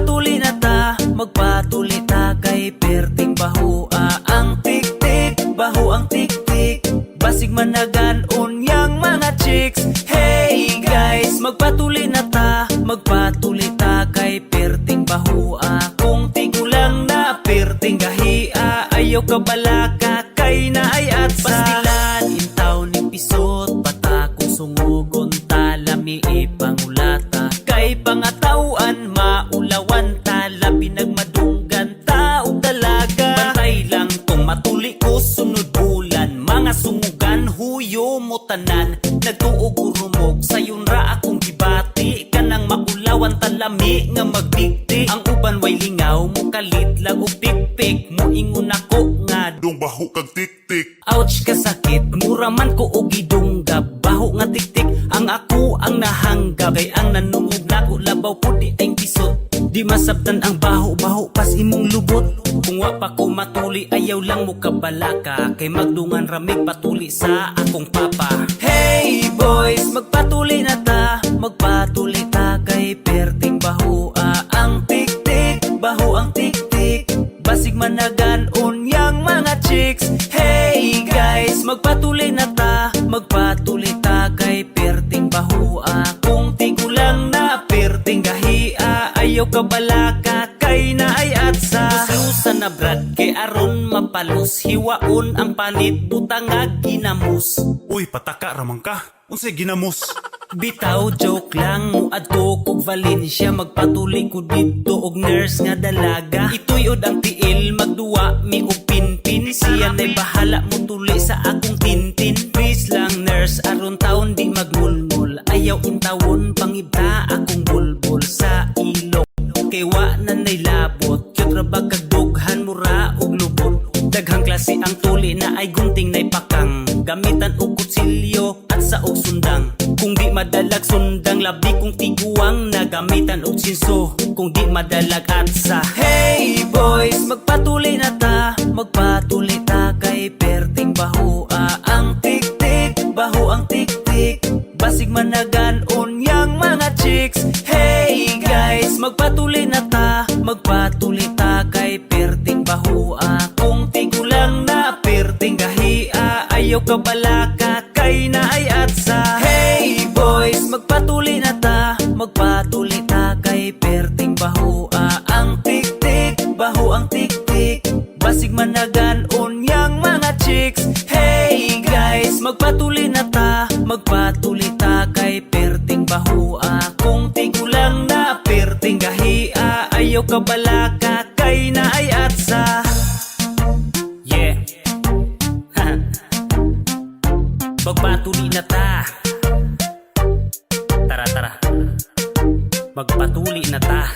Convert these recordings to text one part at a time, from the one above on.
magpatuli na ta, magpatuli ta kay perting bahua ang tik-tik, baho ang tik-tik, basig managan unyang mga chicks. Hey guys, magpatuli na ta, magpatuli ta kay perting bahua. Kung tigulang na perting gahia, ayaw ka balaka kay na ay atsa. Pastilan intaw ni pisot, bata kung sungugon talami ipangulata. Kay pangatawan maulawan tala, pinagmadunggan taong dalaga. Bantay lang kung matuli ko sunod bulan, mga sungugan huyo mo tanan. Nagtuog urumog sayon ra akong gibati, kanang maulawan talami nga magdikti. Ang uban way lingaw mo kalit lang og pikpik, mo ingon ako nga dong baho kag tik-tik. ouch kasakit, mura man ko og gidunggab, baho nga tik-tik ang ako ang nahanggab. Kay ang nanungog nako labaw po di ay pisot, di masabtan ang baho-baho pas imong lubot. Kung wa pa ko matuli ayaw lang mo kabalaka, kay magdungan ramig patuli sa akong papa. Hey boys, magpatuli na ta, magpatuli ta kay perting bahua ang tik-tik, baho ang tik-tik, basig managan unyang mga chicks. Hey guys, magpatuli na ta, magpatuli ta kay perting bahua. Kung tigulang na perting gahia, ayaw ka balaka kay na ay atsa. Lusan na brad kay aron mapalus, hiwaon ang panit butang nga ginamos. Uy, pataka ramang ka, unsay ginamos? Bitaw joke lang, muadto kog Valencia, magpatuli ko dito og nurse nga dalaga. Ituyod ang tiil, magduwa mi og pinpin, siya nay bahala mo tuli sa akong tintin. Please lang nurse, aron taon di magmulmul, ayaw intawon pangibta akong bulbul sa ilok. Kay wa na nay labot, kyot ra bag kag dughan mura og lubot. Daghang klase ang tuli na ay gunting nay pakang, gamitan og kutsilyo at sa og sundang. Kung di madalag sundang, labi kong tiguang na gamitan og sinso. Kung di madalag atsa. Hey boys, magpatuli na ta, magpatuli ta kay perting bahua ang tik-tik, baho ang tik-tik, basig managan unyang mga chicks. Hey guys, magpatuli na ta, magpatuli ta kay perting bahua. Kung tigulang na perting gahia, ayaw ka balaka kay na ay atsa. Hey boys, magpatuli na ta, magpatuli ta kay perting bahua ang tik-tik, baho ang tik-tik, basig managan unyang mga chicks. Hey guys, magpatuli na ta, magpatuli ta kay perting bahua. Kung tigulang na perting gahia, ayaw ka balaka kay na ay atsa. Yeah. Magpatuli na ta, tara tara, magpatuli na ta.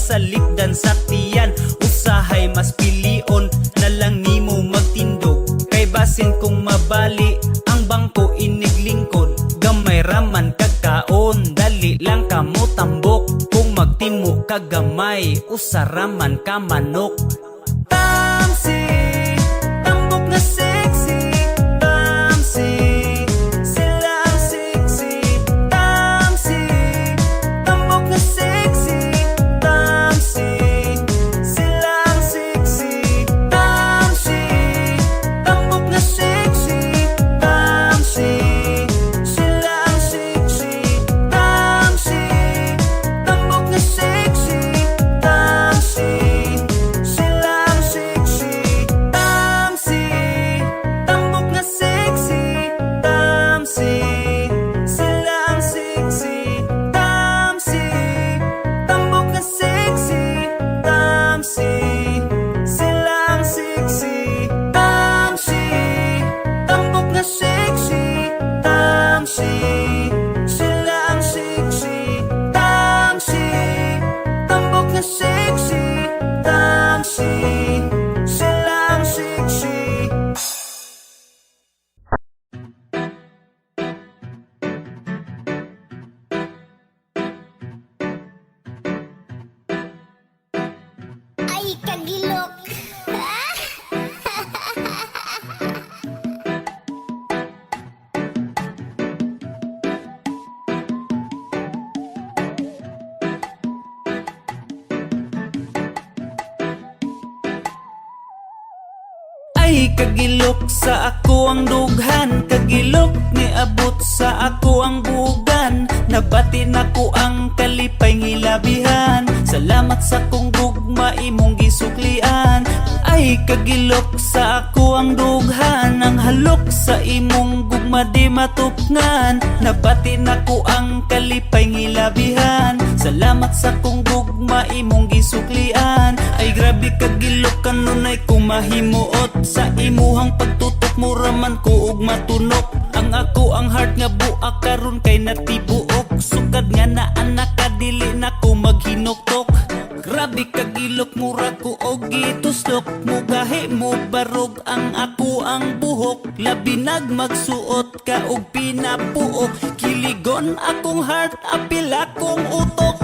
masalipdan sa tiyan. Usahay mas pilion na lang nimo magtindog, kay basin kung mabali ang bangko iniglingkod. Gamay raman kagkaon, dali lang kamo tambok. Kung magtimo ka gamay, usaraman ka manok. Tamsi, tambok na sexy. Tamsi, sila ang sexy. Tamsi, tambok na sexy. Tamsi, sila ang sexy. Tamsi, tambok na sexy. Tamsi, sila ang sexy. Tamsi, tambok na sexy. Tamsi, sila ang sexy. Tamsi, tambok na sexy. Tamsi, sila ang sexy. Tamsi, tambok na sexy. Tamsi, sila ang sexy. Tamsi, tambok na sexy. Tamsi, sila ang sexy. Tamsi, tambok na sexy. Tamsi, sila ang sexy. Ay, kagilok! Ay kagilok sa ako ang dughan, kagilok ni abot sa ako ang bugan. Nabati nako ang kalipay ngilabihan, salamat sa kong gugma imong gisuklian. Ay kagilok sa ako ang dughan, ang halok sa imong gugma di matupngan. Nabati nako ang kalipay ngilabihan, salamat sa kong gugma imong gisuklian. Ay grabe kagilok kanunay kumahimuot, sa imuhang pagtutok mo raman ko og matunok. Ang ako ang heart nga buak karon kay natibuok, sukad nga na anak kadili na ko maghinuktok. Grabe kagilok mura ko og gitustok, mugahi mo barog ang ako ang buhok. Labi magsuot ka og pinapuok, kiligon akong heart apil akong utok.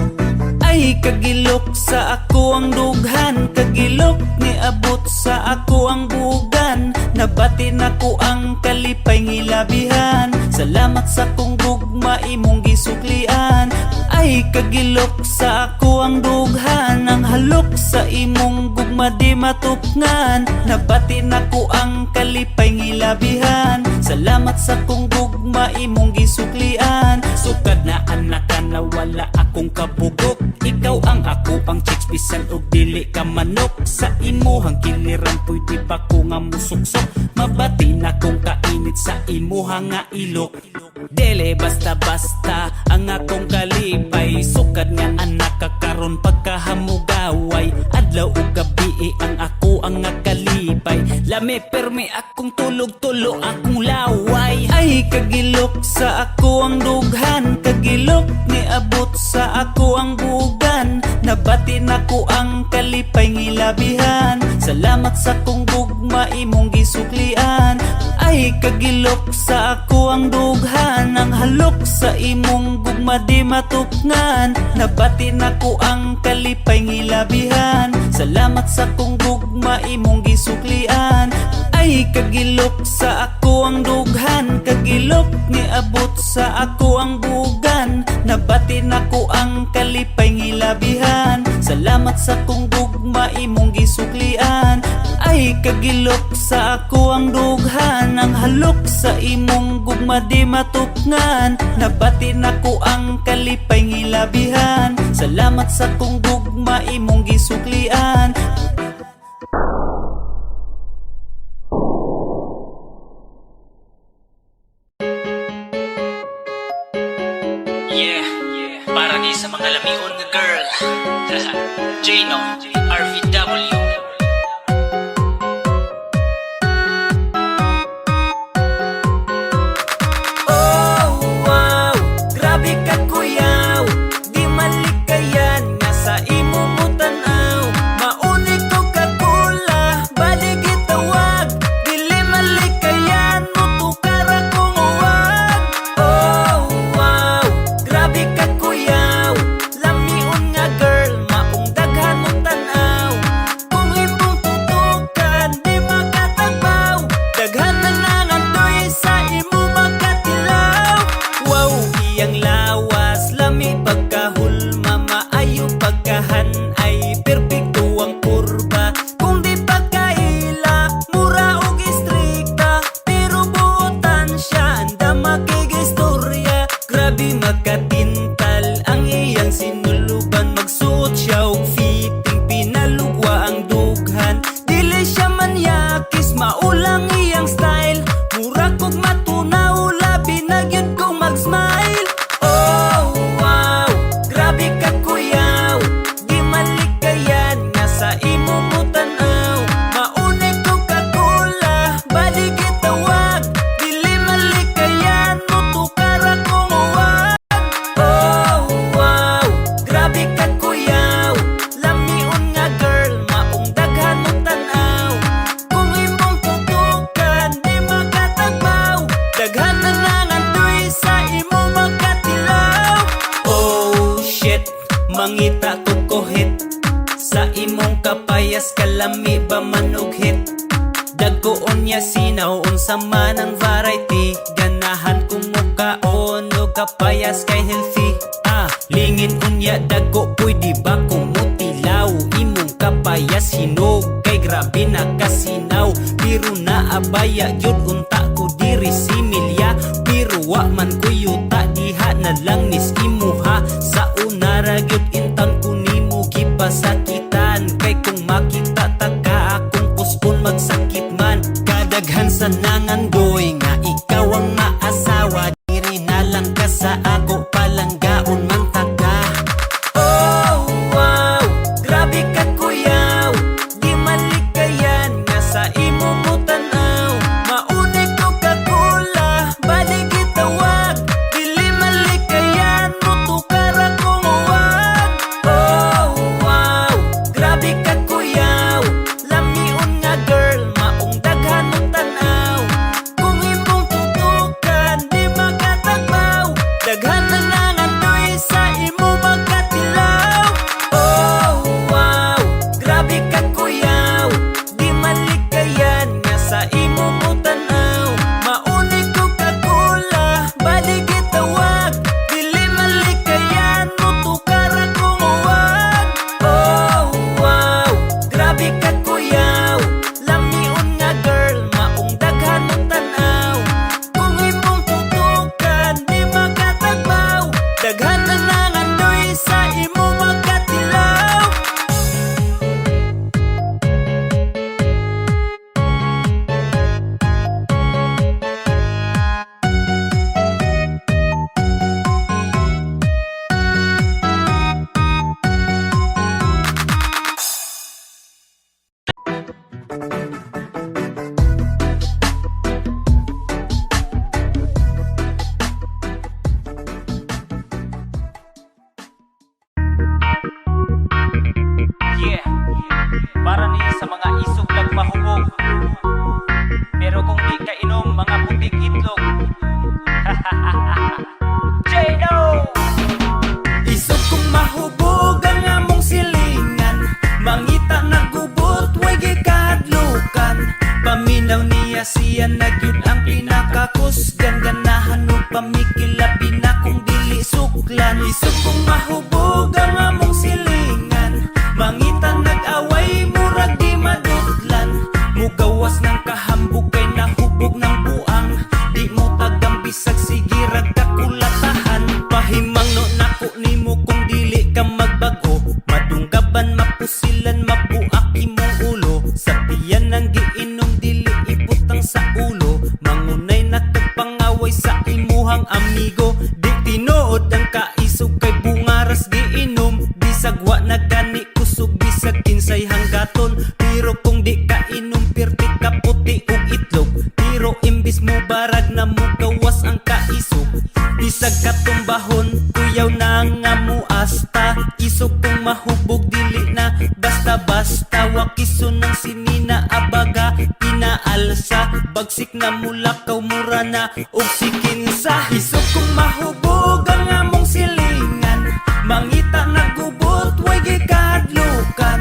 Ay kagilok sa ako ang dughan, kagilok ni abot sa ako ang bugan. Nabati nako ang kalipay ngilabihan, salamat sa kong gugma imong gisuklian. Ay kagilok sa ako ang dughan, ang halok sa imong gugma di matupngan. Nabati nako ang kalipay ngilabihan, salamat sa kong gugma imong gisuklian. Sukad na anak ka na wala akong kabugok, ikaw ang ako ang chicks bisan og dili ka manok. Sa imuhang kiliran pwede pa ko nga musuksok, mabati na kong kainit sa imuhang nga ilok. Dele basta-basta ang akong kalipay, sukad nga anak ka karon pagkahamugaway. Adlaw ug gabi ang ako ang nga kalipay, lami permi akong tulog-tulo akong laway. Ay kagilok sa ako ang dughan, kagilok ni abot sa ako ang bugan. Nabati nako ang kalipay ngilabihan, salamat sa kong gugma imong gisuklian. Ay kagilok sa ako ang dughan, ang halok sa imong gugma di matupngan. Nabati nako ang kalipay ngilabihan, salamat sa kong gugma imong gisuklian. Ay kagilok sa ako ang dughan, kagilok ni abot sa ako ang bugan. Nabati nako ang kalipay ngilabihan, salamat sa kong gugma imong gisuklian. Ay kagilok sa ako ang dughan, ang halok sa imong gugma di matupngan. Nabati nako ang kalipay ngilabihan, salamat sa kong gugma imong gisuklian. Yeah, para di sa mga lamion nga girl. Jano, RVW. Oh wow, grabe ka kuyaw, di malikayan nga sa imo mo Sa imong kapayas kalami ba manughit? Dagkoon niya sinaw unsa man ang variety. Ganahan kumukaon o kapayas kay healthy. Lingin unya dagko pwede ba kumutilaw? Imong kapayas hinog kay grabe na kasinaw. Pero naabaya yun unta ko diri similya. Pero wa man ko yuta diha na lang nis imuha. Sa una ragyod intan ko nimo gipasakitan. Kay kung makita taga akong puspon magsakit man. Kadaghan sa nangandoy nga ikaw ang maasawa. Diri na lang ka sa ako palanggaon man taga. Oh wow, grabe ka kuyaw. Di malikayan nga sa imo mo tanaw. Maunay ko kakula, balik itawag. Dili malikayan mo tukar akong uwag. Oh wow, grabe ka kuyaw. Lamiun nga girl, maong daghan mo tanaw. Kung imong tutukan, di makatagbaw. Daghan na lang andoy sa imo magkatilaw. Oh wow, grabe ka kuyaw. Di malikayan nga sa imo mo tanaw. Maunay ko kakula, balik itawag. Dili malikayan mo tukar akong uwag. Oh wow, grabe ka kuyaw. Lamiun nga girl, maong daghan mo tanaw. Kung imong tutukan, di makatagbaw. Daghan na lang andoy sa imo magkatilaw. Yeah, para ni sa mga isog lag mahubog. Pero kung di ka inom mga putik itlog. J-No! Isog kong mahubog ang among silingan. Mangita nagubot, way gikahadlukan. Paminaw niya siya nagyud ang pinakakusgan. Ganahan o pamikilabi na kung dili suklan. Isog kong mahubog ang among silingan. Mangita nag-away, murag di madudlan. Mugawas ng kahambog kay nahubog ng buang. Di mo tagang bisag sige ragkakulatahan. Pahimang no nako nimo kung dili ka magbago. Madunggaban, mapusilan, mabuak imong ulo. Sa tiyan ng giinom dili ibutang sa ulo. Mangunay na kagpangaway sa imuhang amigo. Di tinuod ang kaisog kay bungaras giinom. Bisagwa na gani kusog bisag kinsay hanggaton. Pero kung di ka inom pirti ka puti ug itlog. Pero imbis mo barag na mo gawas ang kaisog. Bisag katumbahon kuyaw na nga muasta. Isog kong mahubog dili na basta-basta. Wakiso ng sinina abaga pinaalsa. Bagsik na mulakaw mura na og sikinsa. Isog kong mahubog ang among silingan. Mangita nagubot, way gikahadlukan.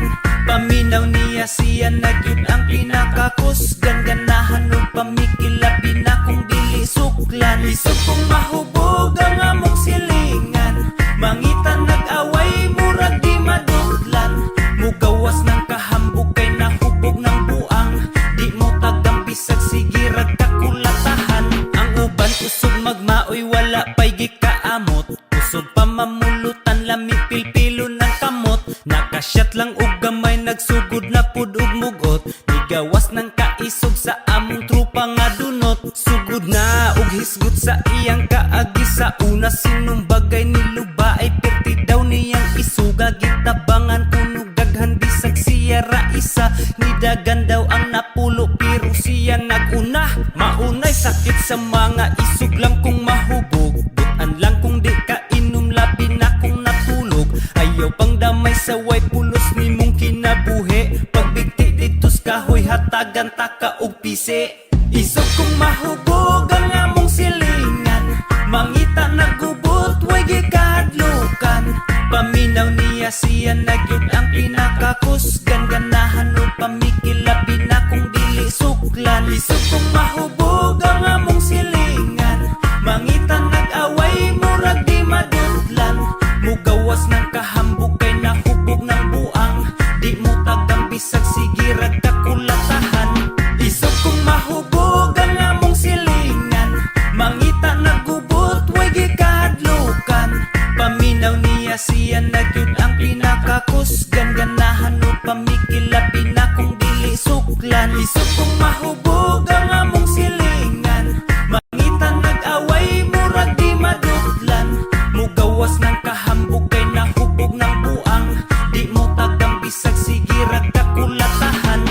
Paminaw niya siya nagyud ang pinakakusgan. Ganahan o pamikilabi na kung dili suklan. Isog kong mahubog ang among silingan. Mangita nag-away, murag di madudlan. Mugawas ng kahambog kay nahubog ng buang. Di mo tagang bisag sige ragkakulatahan. Ang uban usog magmaoy wala pa'y gikaamot. Usog pa mamulutan lami pilpilo ng kamot. Nakasyat lang og gamay nagsugod na pud og mugot. Nigawas ng kaisog sa among trupa nga dunot. Sugod na og hisgot sa iyang kaagi. Sa una sinong bagay niluba ay perti daw niyang isuga. Gitabangan kuno gaghan bisag siya ra isa. Nidagan daw ang napulo pero siya naguna. Maunay sakit sa mga isog lang kung mahubog. Butan lang kung di ka inom labi na kung natulog. Ayaw pang damay sa way pulos ni mong kinabuhi. Pagbigti ditos kahoy hatagan taka og pisi. Isog kong mahubog ang among silingan. Mangita nagubot, way gikahadlukan. Paminaw niya siya nagyud ang pinaka pinakakusgan, ganahan o pamikilabi na kung dili suklan. Isog kong mahubog ang among silingan, mangitan nag-away murag di madudlan. Mugawas ng kahambog kay nahubog ng buang, di mo tagang bisag sige ragkakulatahan. Isog kong mahubog ang among silingan, mangita nagubot way gikahadlukan. Paminaw niya siya nagyud ang pinakakusgan, ganahan o pamikilabi na kung dili suklan. Isog kong mahubog ang among silingan, mangita nag-away murag di madudlan. Mugawas ng kahambog kay nahubog ng buang, di mo tagang bisag sige ragkakulatahan.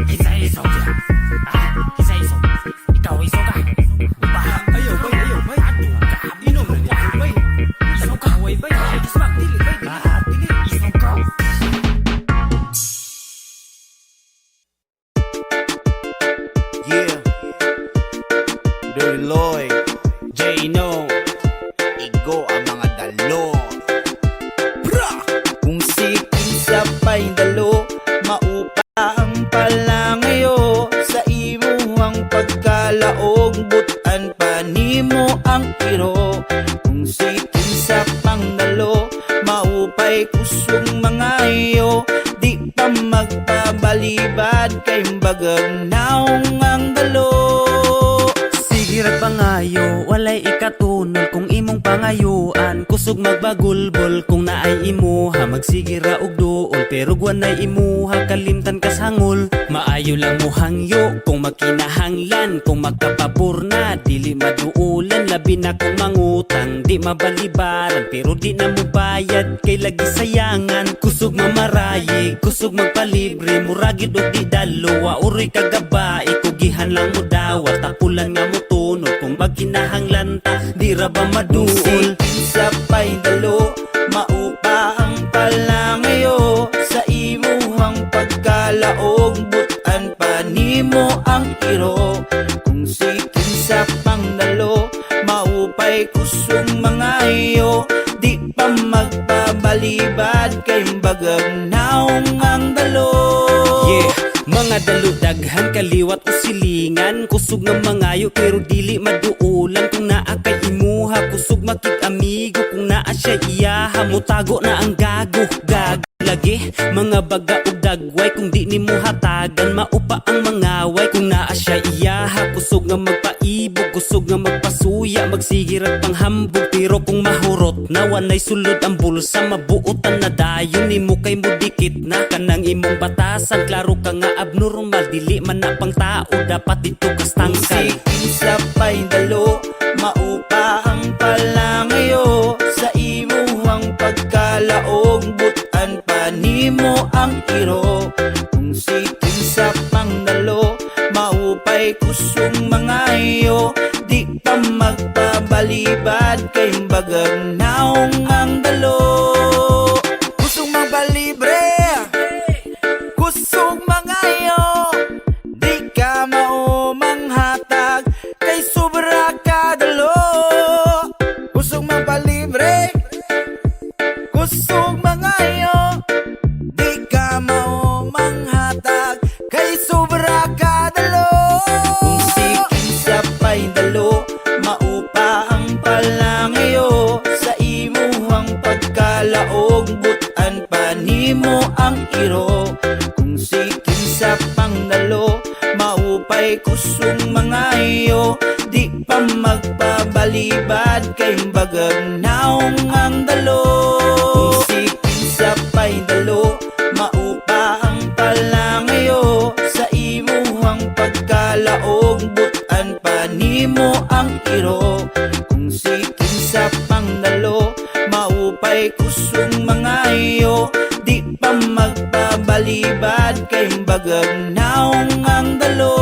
Isa-iso siya. Isa-iso. Ikaw iso ka. Ayaw bay. Aduh ka. Inom na niya bay. Iso ka. Away bay. Ismak dili bay. Dili. Iso ka. Yeah, Dirty Lloyd, J-No. igo ang mga dalo. Bra! Kung siking sa pa'y dalo, maupa ang palangayo. Sa imo ang pagkalaog, butan pa nimo ang kiro. Kung siking sa pangdalo, maupay kusong mga iyo. Di pa magpabalibad kay bagang naong ang dalo. Sige ra pangayo, walay ikatunol kung imong pangayuan. Kusog magbagulbol kung naay imuha, magsige ra og duol pero guwanay imuha, kalimtan kas hangol. Maayo lang mo hangyo kung makinahanglan, kung magkapabor na dili maduulan. Labi na kung mangutang, di mabalibaran pero di na mo bayad kay lagi sayangan. Kusog mamarayi, kusog magpalibre, muragid og di dalo. Uroy kagabae, kugihan lang mo dawa, tapulan nga mo tunod kung magkinahanglan ta, di ra ba maduol. Siking sa pa'y dalo, maupa ang palangayo. Sa imuhang pagkalaog, butan pa nimo ang iro. Kung siking sa pangdalo, maupay kusong mga iyo. Di pa magpabalibad kay bagang naong ang dalo. Yeah, mga dalo daghan kaliwat o silingan, kusog nga mangayo pero dili maduulan. Kung naa kay imuha, kusog makik-amigo, kung naa siya iyaha, mutago na ang gago. Gago lagi, mga baga o dagway, kung di ni mo hatagan, maupa ang mangaway. Kung naa siya iyaha, kusog nga magpaibog, kusog nga magpasuya, magsigirat panghambog. Pero kung mahurot na wanay sulod ang bulsa, mabuotan na dayon ni mo kay mo dikit na kanang imong batasan. Klaro ka nga abnormal, dili man na pang tao, dapat dito kas tangkal. Siking sa pa'y dalo, maupa ang palangayo. Sa imuhang pagkalaog, butan pa nimo ang iro. Kung siking sa pangdalo, maupay kusong mga iyo. Di pa magpabalibad kay bagang naong ang dalo. Kusong magbalibre, kusong mga iyo. Di ka maumanghatag kay sobra ka dalo. Kusong magbalibre, kusong mga iyo. Di ka maumanghatag kay sobra ka dalo. Kung siking sa pa'y dalo, maupa ang palangayo. Sa imuhang pagkalaog, butan pa nimo ang iro. Kung siking sa pangdalo, maupay kusong mga iyo. Di pa magpabalibad kay bagang naong ang dalo. Kung siking sa pa'y dalo, maupa ang palangayo. Sa imuhang pagkalaog, butan pa nimo ang iro. Kung siking sa pangdalo, maupay kusong mga iyo. Di pa magpabalibad kay bagang naong ang dalo.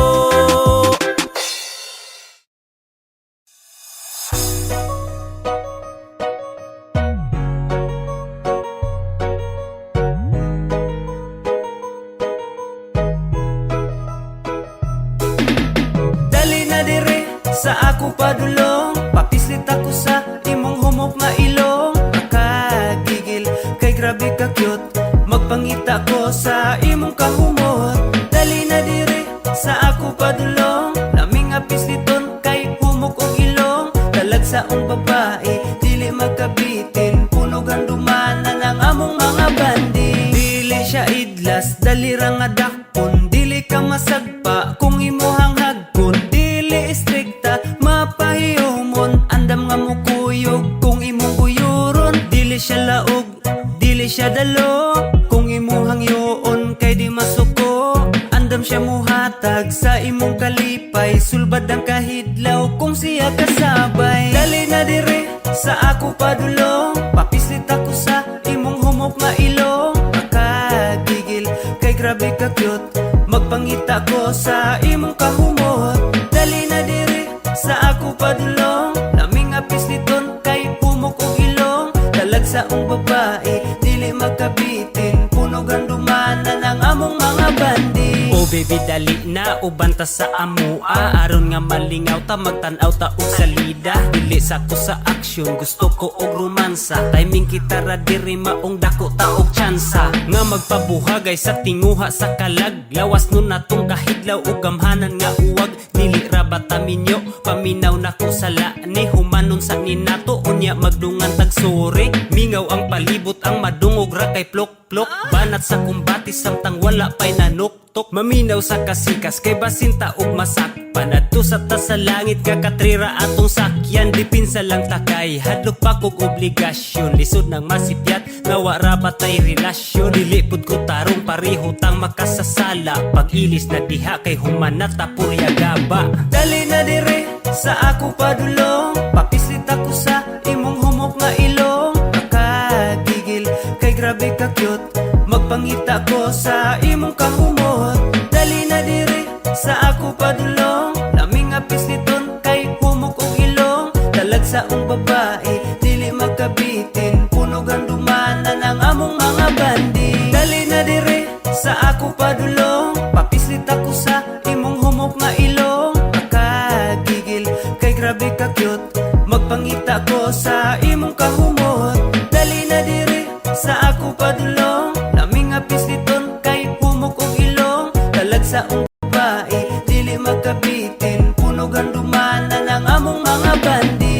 Sa ako padulong, papislit ako sa imong humok nga ilong. Makagigil kay grabe grabe ka cute. Magpangita ko sa imong kahumot. Dali na dire sa ako padulong. Laming apis liton kay humok og ilong. Dalag sa ong babae, dili magkabitin. Puno gandumanan ang among mga bandi. Dili siya idlas, dali ra nga dakpon. Dili ka masagpa kung imuhang hagkon. Dili istrikta, mapahiyomon. Andam nga mukuyog kung imong buyuron. Dili siya laog, dili siya dalo. Kung imuhang yoon kay di masuko. Andam siya muhatag sa imong kalipay. Sulbad ang kahidlaw kung siya kasabay. Dali na dire sa ako padulong. Papislit ako sa imong humok nga ilong. Makagigil kay grabe ka cute. Magpangita ko sa imong kahumot. Dali na dire sa ako padulong. Laming apis liton kay humok og ilong. Dalag sa ong babae, dili magkabitin. Puno gandumanan ang among mga bandi. Oh baby dali na, ubanta sa amua. Aron nga malingaw ta, magtanaw ta og salida. Dili sa ko sa aksyon, gusto ko og romansa. Timing kita ra diri maong dako ta og tsansa. Nga magpabuhagay sa tinguha sa kalag. Lawas nun natong kahidlaw ug gamhanan nga uwag. Dili ra bataminyo, paminaw na ko sala. Ni humanon sa ninato, unya magdungan tag sore. Mingaw ang palibot, ang madungog ra kay plok-plok. Banat sa kumbati, samtang wala pa'y nanuktok. Maminaw sa kasikas, kay basinta ug masakpan. Adto sa ta sa langit, kakatrira atong sakyan. Dipinsa lang takay, hadlok pa kog obligasyon. Lisod ng masipyat, nawa ra batay relasyon. Dilipod ko tarong, pareho tang makasasala. Pag ilis na diha, kay humanat tapurya gaba. Dali na dire sa ako padulong. Papislit ako sa imong humok nga ilong. Makagigil kay grabe ka cute. Magpangita ko sa imong kahumot. Dali na dire sa ako padulong. Laming apis liton kay humok og ilong. Dalag sa ong babae, dili magkabitin. Puno gandumanan ang among mga bandi. Dali na dire sa ako padulong. Papislit ako sa imong humok nga ilong. Makagigil kay grabe ka cute. Magpangita ko sa imong kahumot. Dali na dire sa ako padulong. Laming apis liton kay humok og ilong. Dalag sa ong babae, dili magkabitin. Puno gandumanan ang among mga bandi.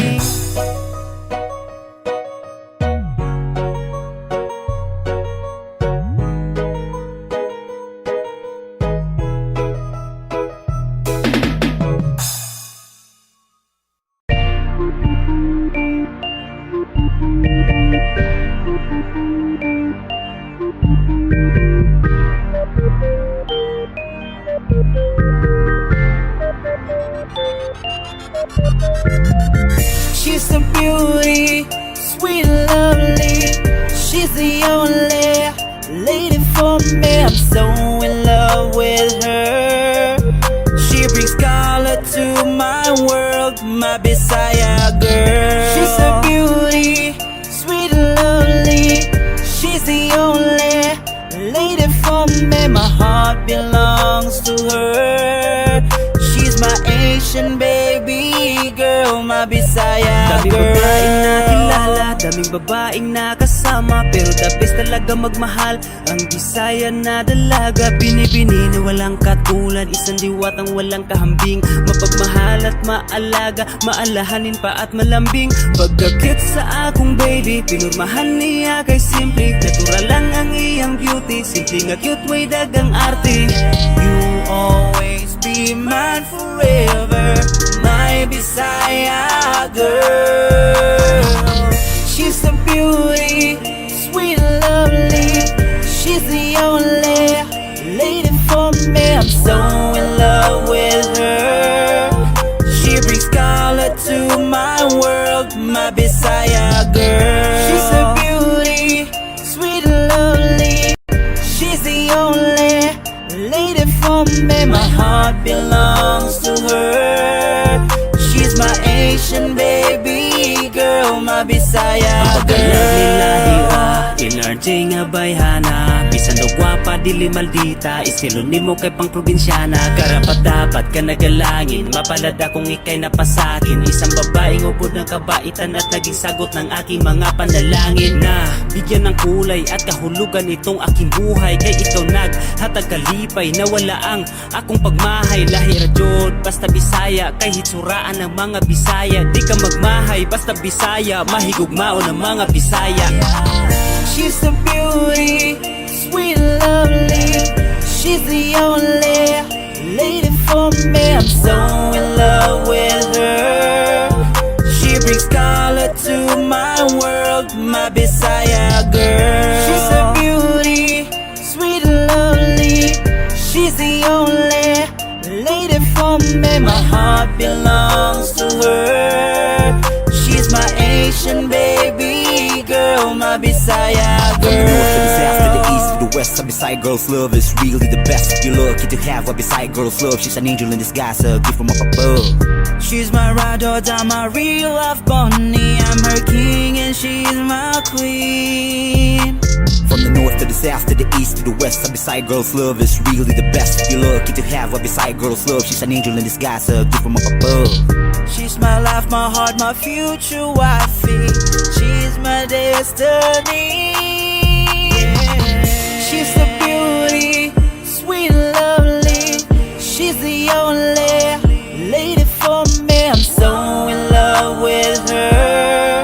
She's a beauty, sweet and lovely. She's the only lady for me. I'm so in love with her. She brings color to my world, my Bisaya girl. She's a beauty, sweet and lovely. She's the only lady for me. My heart belongs to her. She's my Asian baby girl, my Bisaya Daming girl. babaeng nakilala, daming babaeng nakasama. Pero the best talaga magmahal ang Bisaya na dalaga. Binibini na walang katulad, isang diwatang walang kahambing. Mapagmahal at maalaga, maalahanin pa at malambing. Pagkakit sa akong baby, pinurmahan niya kay simple. Natural lang ang iyang beauty, simple nga cute, way dagang arte. You always be mine forever, my Bisaya girl. She's a beauty, sweet and lovely. She's the only lady for me. I'm so in love with her. She brings color to my world, my Bisaya girl. She's a beauty, sweet and lovely. She's the only lady for me. My heart belongs to her. She's my Asian baby girl, my Mabisaya Pagkalag nila hira, girl. LRJ nga bayhana. Bisan o gwapa, dili maldita. Estilo nimo kay pang probinsyana. Karapat dapat ka nagalangin. Mapalad akong ikay napasakin. Isang babaeng ubod ng kabaitan at naging sagot ng aking mga panalangin. Na bigyan ng kulay at kahulugan itong aking buhay. Kay ikaw naghatag kalipay na wala ang akong pagmahay. Lahi ra jud, basta Bisaya. Kay hitsuraan ng mga Bisaya. Di ka magmahay, basta Bisaya. Mahigugmao ng mga Bisaya. She's a beauty, sweet and lovely. She's the only lady for me. I'm so in love with her. She brings color to my world, my Bisaya girl. She's a beauty, sweet and lovely. She's the only lady for me. My heart belongs to her. She's my Asian baby girl, my Bisaya girl. From the north to the south to the east to the west, a Bisaya girl's love is really the best. You're lucky to have a Bisaya girl's love. She's an angel in disguise, a gift from up above. She's my ride or die, my real life bunny. I'm her king and she's my queen. From the north to the south to the east to the west, a Bisaya girl's love is really the best. You're lucky to have a Bisaya girl's love. She's an angel in disguise, a gift from up above. She's my life, my heart, my future wifey. She's my destiny. She's a beauty, sweet and lovely. She's the only lady for me. I'm so in love with her.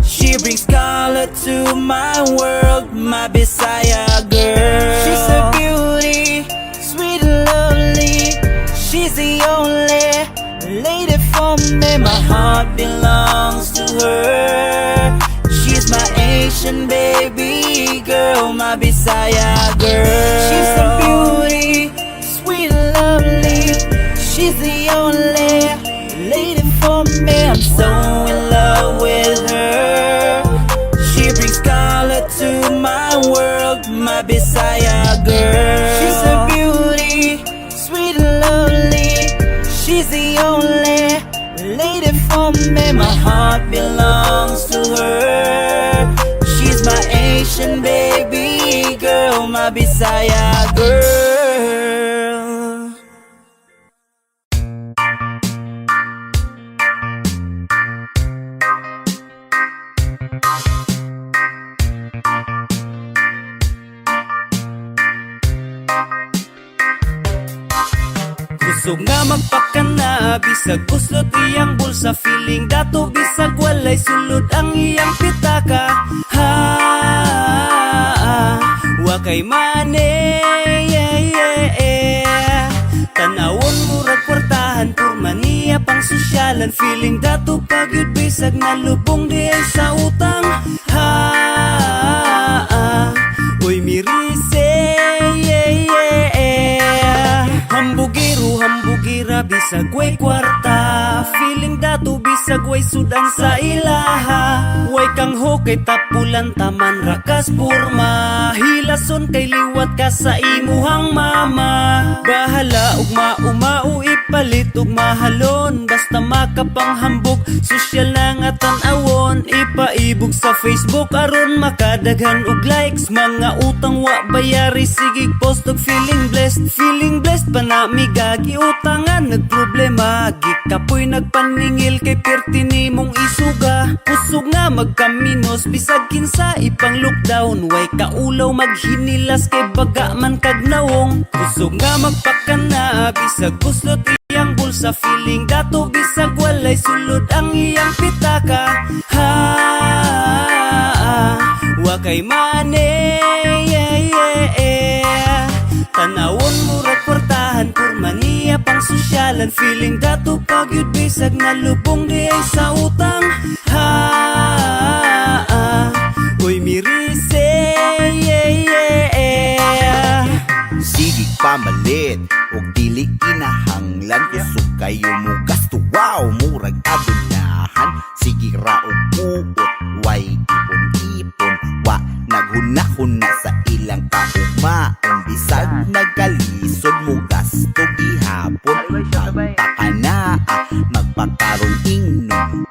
She brings color to my world, my Bisaya girl. She's a beauty, sweet and lovely. She's the only lady for me. My heart belongs to her. She's my Asian baby girl, my Bisaya girl. She's a beauty, sweet and lovely. She's the only lady for me. I'm so in love with her. She brings color to my world, my Bisaya girl. She's a beauty, sweet and lovely. She's the only lady for me. My heart belongs to her. She's my Asian baby girl, my Bisaya girl. Kusog nga magpakana, bisag guslot iyang bulsa. Feeling dato bisag walay sulod ang iyang pitaka. Ha, wakay mane, yeah, yeah. Tanawon murag kwartahan, purma niya pang sosyalan. Feeling dato pagyud bisag nalubong di ay sa utang. Ha, uy mirise, yeah, yeah. Hambugira bisag way kwarta. Feeling dato bisag way sudan sa ilaha. Way kang hokay tapulan taman rakas purma. Hilason kay liwat ka sa imuhang mama. Bahala ug maumau ipalit ug mahalon. Basta makapanghambog sosyal lang at tanawon. Ipaibog sa Facebook aron makadaghan og likes. Mga utang wa bayari sigig post og feeling blessed. Feeling blessed pa na migagi utangan nagproblema. Gikapoy nagpaningil kay perti nimong isuga. Pusog nga magkaminos bisag kinsa ipang lockdown. Way kaulaw maghinilas kay baga man kag nawong. Pusog nga magpakana bisag guslot iyang bulsa. Feeling dato bisag walay sulod ang iyang pitaka. Ha, wakay mane, yeah, yeah. Tanawon murag kwartahan, purma niya pang sosyalan. Feeling dato pagyud bisag nalubong di ay sa utang. Ha, uy mirise, yeah, yeah. Sigig pamalit og dili kinahanglan. Kusog kayo mo gasto, wow, murag adunahan. Sige ra og uot, way ipon-ipon. Wa naghunahuna sa ilang kaugmaon. Bisag nagkalisod mo gasto gihapon. Magpaka na, magpakaroon ingnon.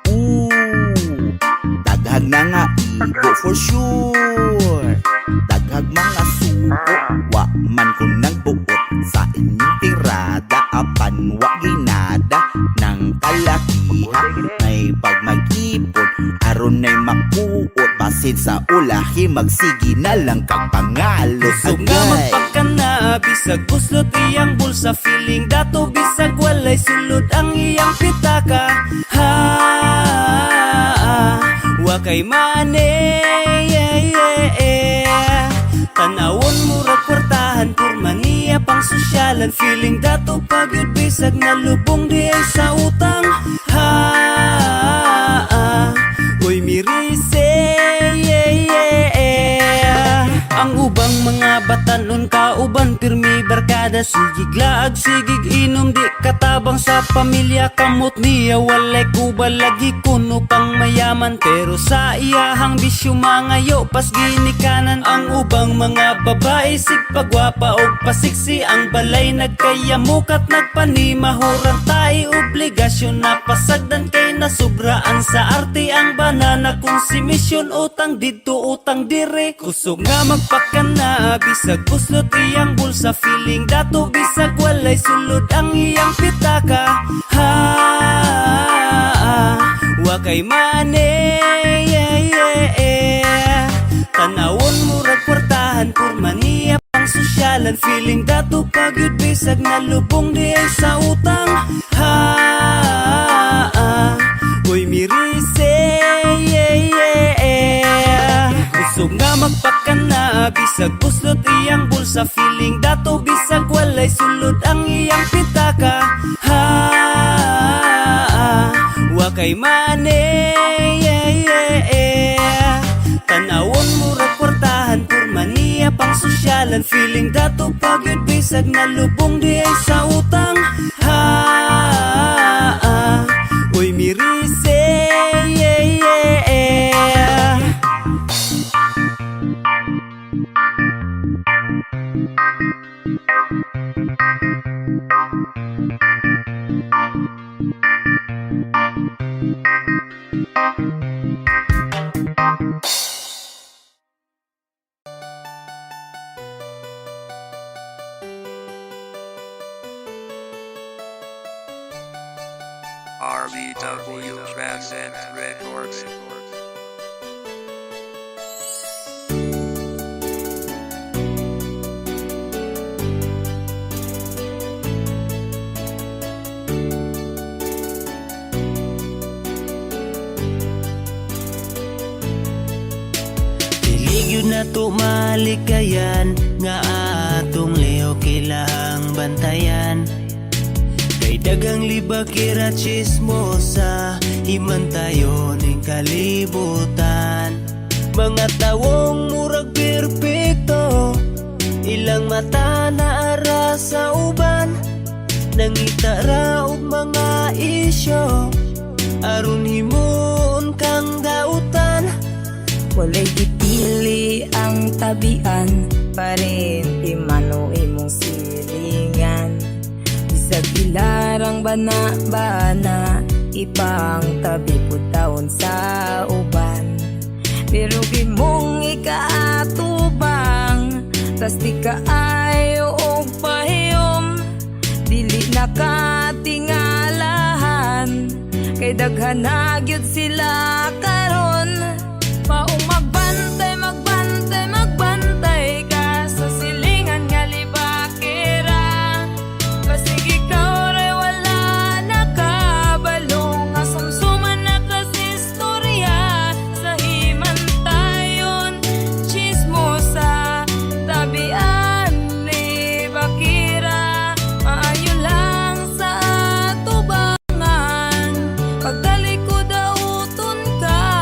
nga igo for sure. Daghag mga suko, wa man ko nagbuot sa inyong tirada. Apan wa ginada ng kalakiha, may pagmag-ipon aron na'y makuot. Basit sa ulahi, magsigi na lang kag pangalos Kusog nga magpakana, bisag buslot iyang bulsa. Feeling dato bisag walay sulod ang iyang pitaka. Ha, wa kay mane, tanawon murag kwartahan, purma niya pang sosyalan. Feeling dato pagyud bisag nalubong di ay sa utang. Ha, uy mirise, ang ubang mga batanon kauban pirmi barkada. Sigig laag, sigig inom, di katabang sa pamilya. Kamot niya walay kubal, lagi kuno pang mayaman. Pero sa iyahang bisyo mangayo pas ginikanan. Ang ubang mga babae sigpagwapa og pasiksi. Ang balay nagkayamukat nagpanimahurang tay. Obligasyon na pasagdan kay nasubraan sa arte. Ang banana konsumisyon, utang dito utang dire. Kusog nga magpakana, bisag buslot iyang bulsa. Feeling dato bisag walay sulod ang iyang pitaka. Ha, wa kay mane, tanawon murag kwartahan, purma niya pang sosyalan. Feeling dato pagyud bisag nalubong di ay sa utang. Ha, uy mirise, kusog nga magpakana, bisag buslot iyang bulsa. Feeling dato bisag walay sulod ang iyang pitaka. Ha, wa kay mane, tanawon murag kwartahan, purma niya pang sosyalan. Feeling dato pagyud bisag nalubong di ay sa utang. Ha, uy mirise, RBW Transcend Records. Piligyo na to malikayan, nga atong leo kilahang bantayan. Kay dagang libakira chismosa, himantayo ning kalibutan. Mga tawong murag perpekto, ilang mata na ara sa uban. Nangita ra og mga isyo, aron himuon kang dautan. Walay gipili ang tabian, parin imano imong silingan. Bisag ilarang bana-bana, ipang tabi po taon sa uban. Pero gimong ikaatubang, tas di kaayo og pahiyom. Dili nakatingalahan, kay daghan na gyud sila karon. Paong magbantay, magbantay, magbantay ka sa silingan nga libakira. Basig ikaw ray wala nakabalong, asumsuman na kasi istorya. Sa himantayon, chismosa, tabian, libakira. Maayo lang sa atubangan, pagtalikod dauton ka.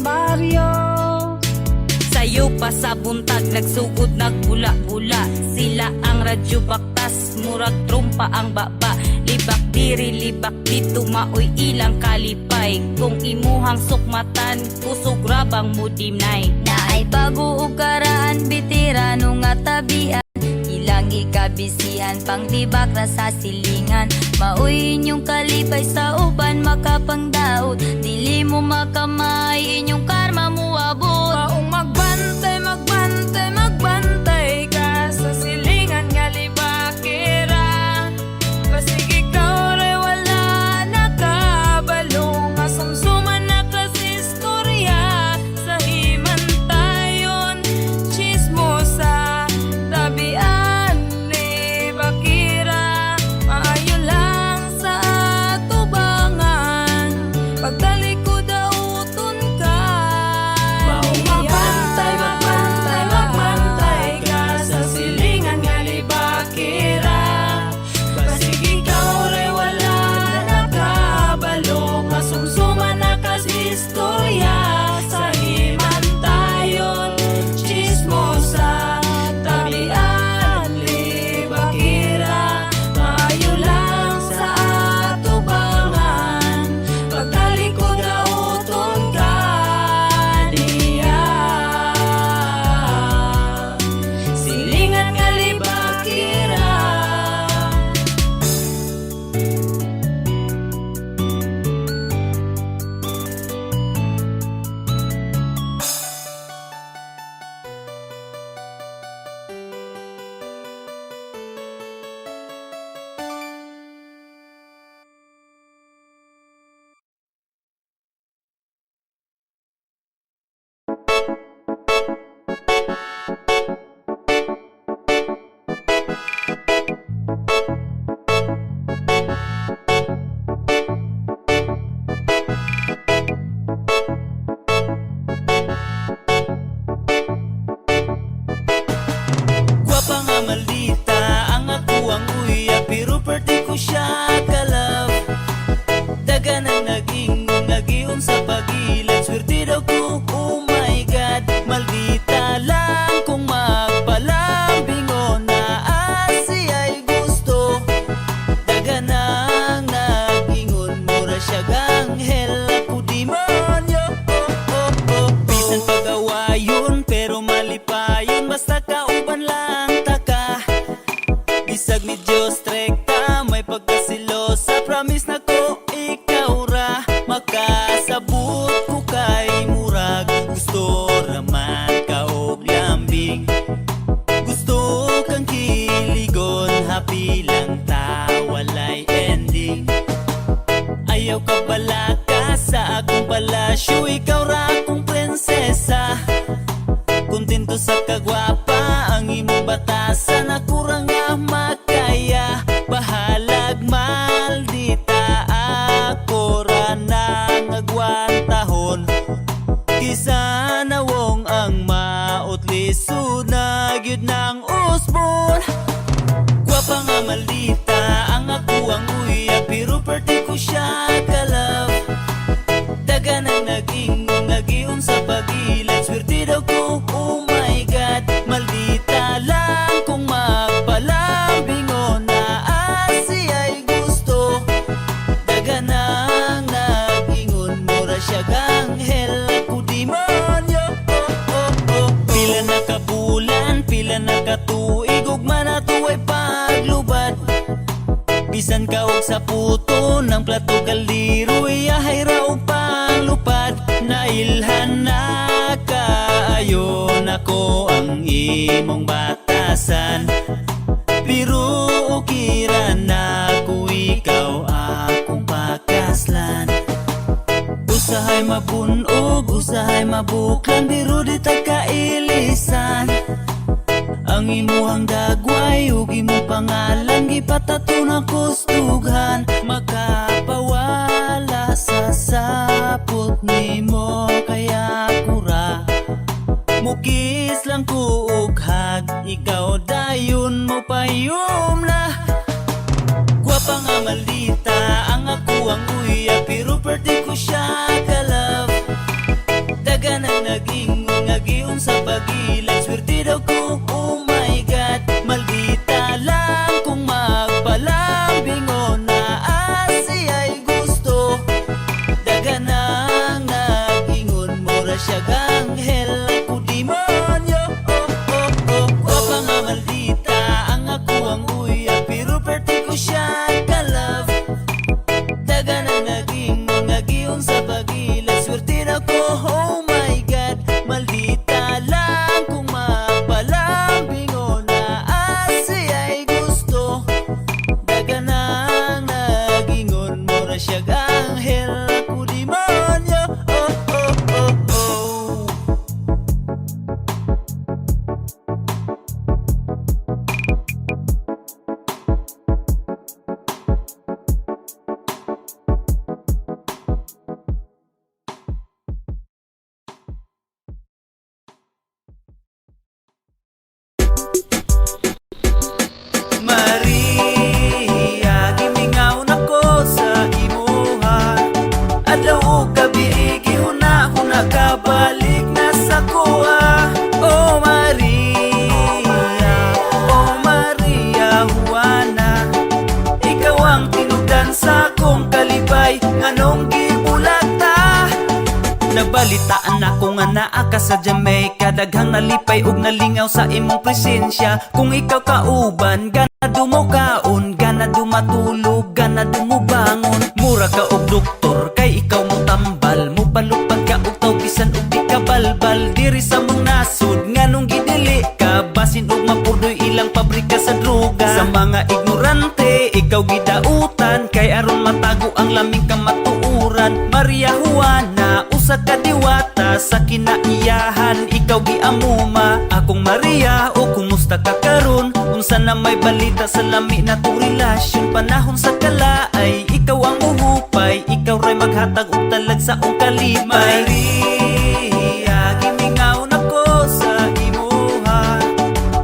baryo. Sayo pa sa buntag, nagsugod nagbula-bula. Sila ang radyo baktas, murag trumpa ang baba. Libak diri, libak dito, maoy ilang kalipay. Kung imuhang sukmatan, kusog rabang mudimnay. Naay bago ug karaan, bitirano nga tabian. Ilang ikabisihan, pang libak ra sa silingan. Maoy inyong kalipay sa uban, makapangdaot. Dili mo makamay, inyong karma mo abot. Maong magbantay, magbantay, magbantay ka sa silingan nga libakira. Basig ikaw ray wala nakabalo, nga sumsuman na kasistorya. Sa himantayon, chismosa, tabian, libakira. Maayo lang sa atubangan, pagtalikod dauton ka. Magbantay, magbantay, magbantay ka sa silingan nga libakira. Basig ikaw ray wala nakabalo, nga sumsuman na kasistorya. Sa himantayon, chismosa, tabian, libakira. Maayo lang sa atubangan, pagtalikod dauton ka niya. Silingan nga libakira. Gwapa nga malita, ang ako ang uya, pero perti ko siya kalab. Daga na nag-ingon, nag-ion sa pagilad, swerte daw ko, oh my God. Maldita lang kung magpalambingon na asi ay gusto. Daga nang nag-ingon, mura siya ganghel, ako demonyo. Bisan pag-awayon, pero malipayon, basta kauban lang taka. Bisag ni Diyos trekta, may pagkasilosa, promise na ko ikaw ra. Makasabot ko kay murag, gusto raman ka og lambing. Gusto kang kiligon, happy lang ta, walay ending. Ayaw ka balaka sa akong palasyo, ikaw ra akong prinsesa. Kontento sa kagwapa, ang imo batasan, ako ra nga makaya. Bahalag maldita, ako ra nang agwantahon. Kisa nawong ang mautliso, nagyud ng usbon. Gwapa nga maldita, ang ako ang uya, pero perti ko siya kalab. Daga na nag-ingon, nag-ion sa pagilad, swerte daw ko, oh my God. Maldita lang kung magpalambingon na asi ay gusto. Daga nang nag-ingon, mura siya ganghel, ako demonyo. Pila na kabulan, pila na katuig, ugma na tuway paglubad. Bisan ka og sa puto ng plato kaldiro, iyahay ra og panglupad. Nailhan na kaayon ako ang imong batasan, pero ukira na ko ikaw akong pakaslan. Usahay mabunog, usahay mabuklan, pero di ta kailisan. Ang imuhang dagway ug imong pangalan, gipatato na kustughan. Makapawala sa sapot nimo, kaya kura mukis lang ko og hag, ikaw dayon mo payom na. Gwapa nga malita, ang ako ang uya, pero perti ko siya kalab. Nabalitaan ako nga naa ka sa Jamaica, daghang nalipay ug nalingaw sa imong presensya. Kung ikaw kauban, gana dumokaon, gana dumatulog, gana dumubangon. Mura ka og doktor, kay ikaw mo tambal, mo palupad ka og taw bisan og di ka balbal. Diri sa mong nasud, nganong gidili ka, basin og mapurdoy ilang pabrika sa droga. Sa mga ignorante, ikaw gidautan, kay aron matago ang laming kamatuuran. Maria Juana, usa ka diwata, sa kinaiyahan ikaw giamuma. Akong Maria, o kumusta ka karon? Unsa na may balita sa lami na tong relasyon? Panahon sa kalaay, ikaw ang uhupay, ikaw ray maghatag og talag sa ong kalipay. Maria, gimingaw na ko sa imuha,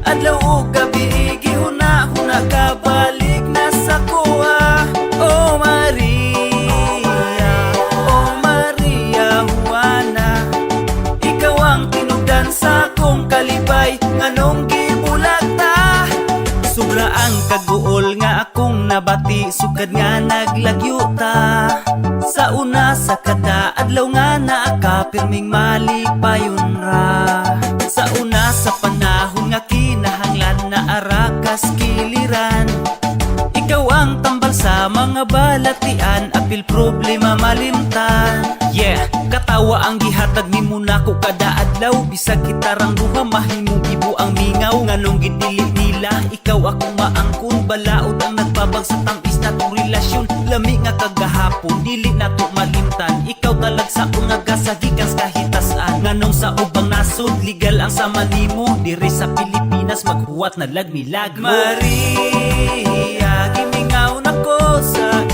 adlaw ug gabi gihuna-huna ka, balik na sa kuha. Oh Maria, oh Maria Juana, ikaw ang tinugdan sa kong kalipay, nganong gibulag ta. Sobra ang kaguol nga akong nabati, sugad nga naglagyo ta. Sa una sa kada adlaw nga naa ka, pirming malipayon ra. Sa una sa panahon nga kinahanglan na arakas kiliran, ikaw ang tambal sa mga balatian, apil problema malimtan. Yeah, katawa ang gihatag nimo nako kada adlaw, bisag gitarang duha mahimong ibo ang mingaw. Nganong gidili nila, ikaw akong maangkon, balaod ang nagpabag sa tamis na tong relasyon. Lami nga kagahapon, dili na to malimtan, ikaw talag sa unga gasagikas kahitasan. Nganong sa ubang nasod, legal ang sama nimo, diri sa Pilipinas maghuwat na lagmi-lagmo. Maria, gimingaw na ko sa